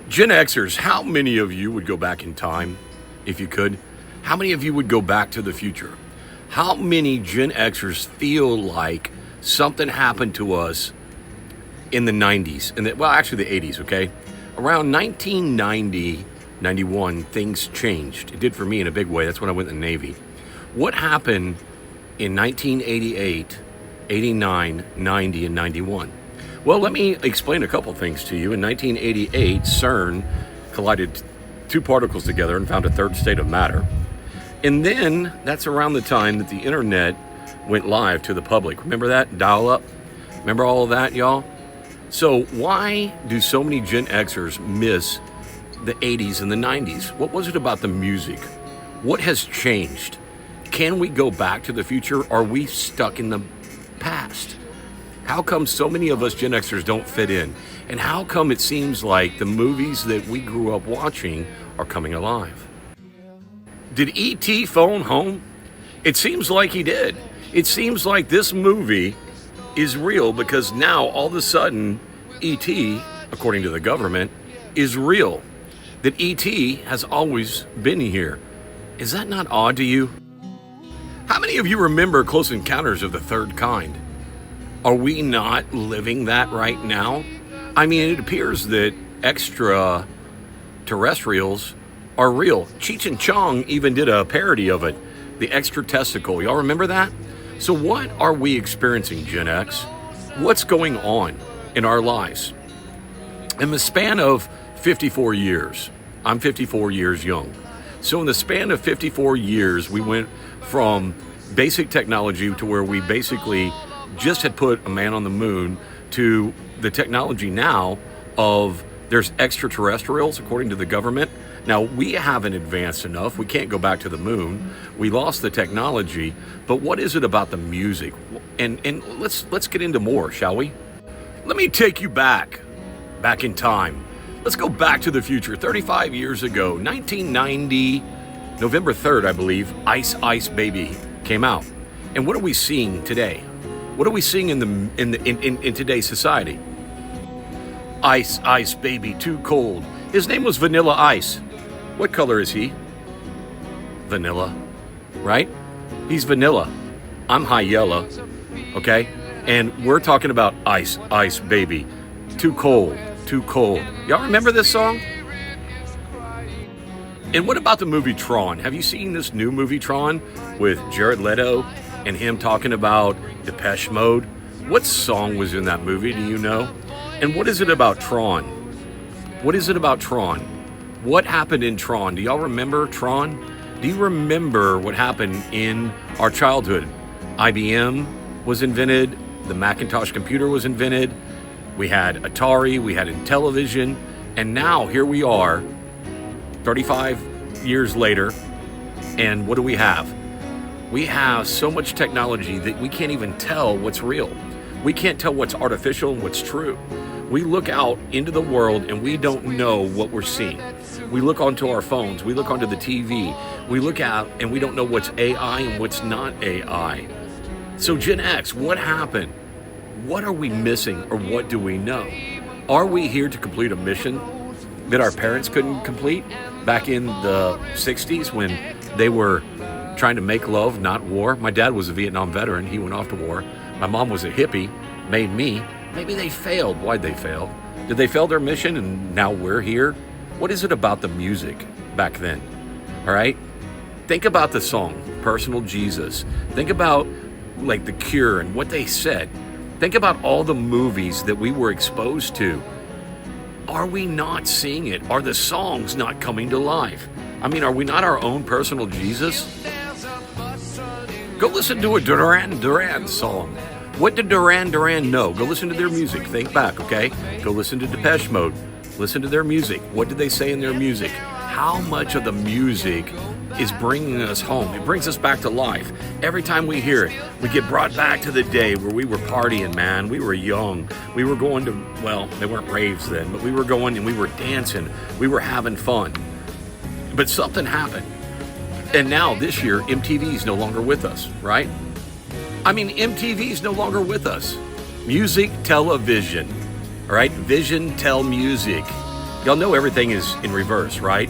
Gen Xers, how many of you would go back in time if you could? How many of you would go back to the future? How many Gen Xers feel like something happened to us in the 90s? Actually the 80s, okay? Around 1990, 91, things changed. It did for me in a big way. That's when I went in the Navy. What happened in 1988, 89, 90, and 91? Well, let me explain a couple things to you. In 1988, CERN collided two particles together and found a third state of matter. And then that's around the time that the internet went live to the public. Remember that? Dial-up? Remember all of that, y'all? So why do so many Gen Xers miss the 80s and the 90s? What was it about the music? What has changed? Can we go back to the future? Are we stuck in the past? How come so many of us Gen Xers don't fit in? And how come it seems like the movies that we grew up watching are coming alive? Did E.T. phone home? It seems like he did. It seems like this movie is real because now all of a sudden E.T., according to the government, is real. That E.T. has always been here. Is that not odd to you? How many of you remember Close Encounters of the Third Kind? Are we not living that right now? I mean, it appears that extraterrestrials are real. Cheech and Chong even did a parody of it, the extra testicle. Y'all remember that? So what are we experiencing, Gen X? What's going on in our lives? In the span of 54 years, I'm 54 years young. So in the span of 54 years, we went from basic technology to where we basically just had put a man on the moon to the technology now of there's extraterrestrials, according to the government. Now, we haven't advanced enough. We can't go back to the moon. We lost the technology. But what is it about the music? And let's get into more, shall we? Let me take you back in time. Let's go back to the future. 35 years ago, 1990, November 3rd, I believe, Ice Ice Baby came out. And what are we seeing today? What are we seeing in today's society? Ice Ice Baby, too cold. His name was Vanilla Ice. What color is he? Vanilla, right? He's vanilla. I'm high yellow, okay? And we're talking about Ice Ice Baby, too cold, too cold. Y'all remember this song? And what about the movie Tron? Have you seen this new movie Tron with Jared Leto and him talking about Depeche Mode? What song was in that movie, do you know? And what is it about Tron? What is it about Tron? What happened in Tron? Do y'all remember Tron? Do you remember what happened in our childhood? IBM was invented, the Macintosh computer was invented, we had Atari, we had Intellivision, and now here we are, 35 years later, and what do we have? We have so much technology that we can't even tell what's real. We can't tell what's artificial and what's true. We look out into the world and we don't know what we're seeing. We look onto our phones, we look onto the TV, we look out and we don't know what's AI and what's not AI. So Gen X, what happened? What are we missing or what do we know? Are we here to complete a mission that our parents couldn't complete back in the 60s when they were trying to make love, not war? My dad was a Vietnam veteran. He went off to war. My mom was a hippie, made me. Maybe they failed. Why'd they fail? Did they fail their mission and now we're here? What is it about the music back then? All right? Think about the song, Personal Jesus. Think about like The Cure and what they said. Think about all the movies that we were exposed to. Are we not seeing it? Are the songs not coming to life? I mean, are we not our own personal Jesus? Go listen to a Duran Duran song. What did Duran Duran know? Go listen to their music. Think back, okay? Go listen to Depeche Mode. Listen to their music. What did they say in their music? How much of the music is bringing us home? It brings us back to life. Every time we hear it, we get brought back to the day where we were partying, man. We were young. We were going to, well, they weren't raves then, but we were going and we were dancing. We were having fun. But something happened. And now this year, MTV is no longer with us, right? I mean, MTV is no longer with us. Music, television, all right? Vision, tell music. Y'all know everything is in reverse, right?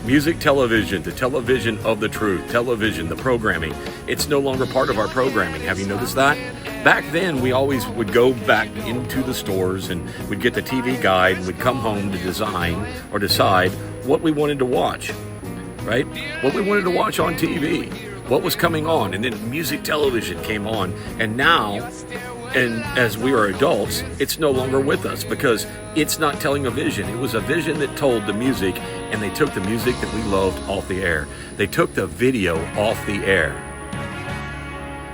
Music, television, the television of the truth, television, the programming. It's no longer part of our programming. Have you noticed that? Back then, we always would go back into the stores and we'd get the TV guide and we'd come home to design or decide what we wanted to watch, right? What we wanted to watch on TV, what was coming on, and then music television came on. And now, and as we are adults, it's no longer with us because it's not telling a vision. It was a vision that told the music, and they took the music that we loved off the air. They took the video off the air.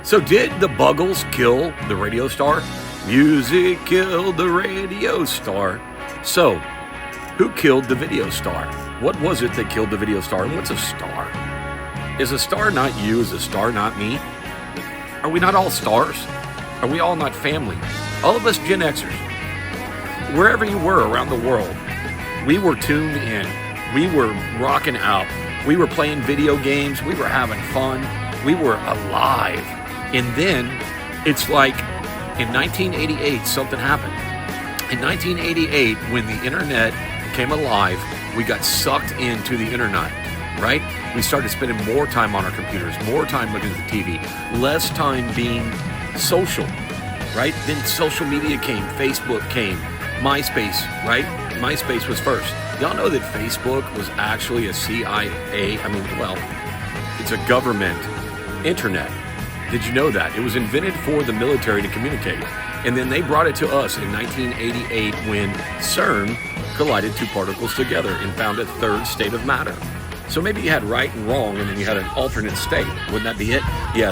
So did the Buggles kill the radio star? Music killed the radio star. So, who killed the video star? What was it that killed the video star? And what's a star? Is a star not you? Is a star not me? Are we not all stars? Are we all not family? All of us Gen Xers, wherever you were around the world, we were tuned in. We were rocking out. We were playing video games. We were having fun. We were alive. And then it's like in 1988, something happened. In 1988, when the internet came alive, we got sucked into the internet, right? We started spending more time on our computers, more time looking at the TV, less time being social, right? Then social media came, Facebook came, MySpace, right? MySpace was first. Y'all know that Facebook was actually a CIA, it's a government internet. Did you know that? It was invented for the military to communicate. And then they brought it to us in 1988 when CERN collided two particles together and found a third state of matter. So maybe you had right and wrong, and then you had an alternate state. Wouldn't that be it? You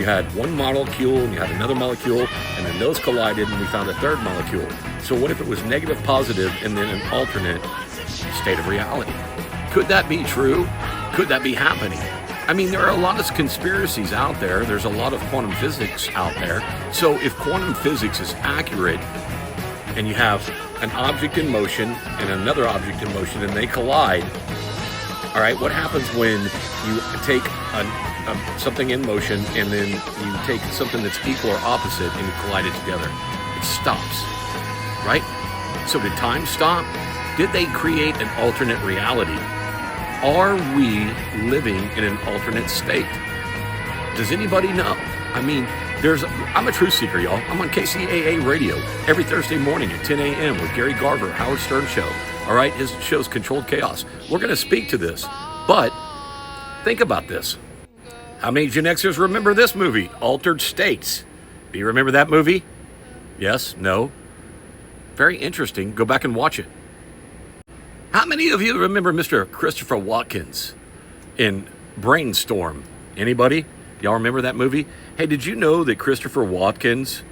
had one molecule, and you had another molecule, and then those collided, and we found a third molecule. So what if it was negative, positive, and then an alternate state of reality? Could that be true? Could that be happening? I mean, there are a lot of conspiracies out there. There's a lot of quantum physics out there. So if quantum physics is accurate, and you have an object in motion and another object in motion, and they collide, all right, what happens when you take something in motion and then you take something that's equal or opposite and you collide it together? It stops, right? So did time stop? Did they create an alternate reality? Are we living in an alternate state? Does anybody know? I mean, I'm a truth seeker, y'all. I'm on KCAA radio every Thursday morning at 10 a.m. with Gary Garver, Howard Stern Show. All right, his show's Controlled Chaos. We're going to speak to this, but think about this. How many Gen Xers remember this movie, Altered States? Do you remember that movie? Yes? No? Very interesting. Go back and watch it. How many of you remember Mr. Christopher Watkins in Brainstorm? Anybody? Y'all remember that movie? Hey, did you know that Christopher Watkins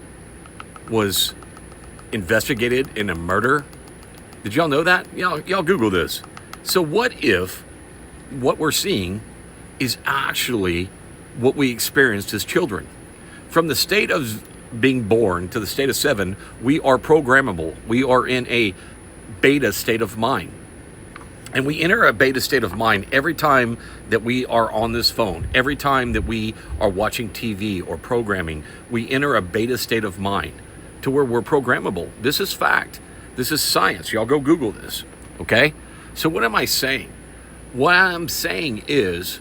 was investigated in a murder? Did y'all know that? Y'all Google this. So what if what we're seeing is actually what we experienced as children? From the state of being born to the state of 7, we are programmable. We are in a beta state of mind. And we enter a beta state of mind every time that we are on this phone, every time that we are watching TV or programming. We enter a beta state of mind to where we're programmable. This is fact. This is science. Y'all go Google this, okay? So what am I saying? What I'm saying is,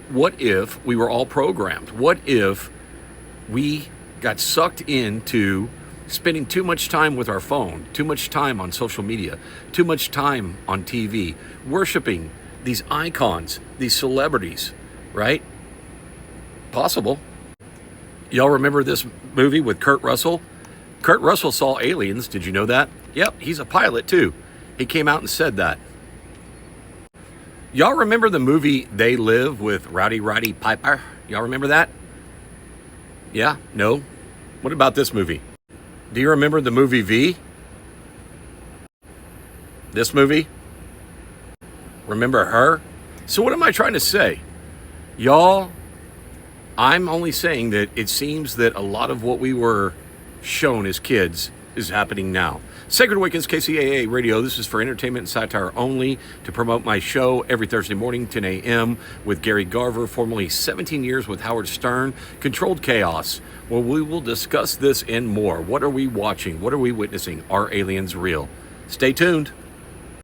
what if we were all programmed? What if we got sucked into spending too much time with our phone, too much time on social media, too much time on TV, worshiping these icons, these celebrities, right? Possible. Y'all remember this movie with Kurt Russell? Kurt Russell saw aliens. Did you know that? Yep, he's a pilot too. He came out and said that. Y'all remember the movie They Live with Rowdy Roddy Piper? Y'all remember that? Yeah? No? What about this movie? Do you remember the movie V? This movie? Remember her? So what am I trying to say? Y'all, I'm only saying that it seems that a lot of what we were shown as kids is happening now. Sacred Awakens, KCAA Radio. This is for entertainment and satire only, to promote my show every Thursday morning, 10 a.m. with Gary Garver, formerly 17 years with Howard Stern. Controlled Chaos, where we will discuss this and more. What are we watching? What are we witnessing? Are aliens real? Stay tuned.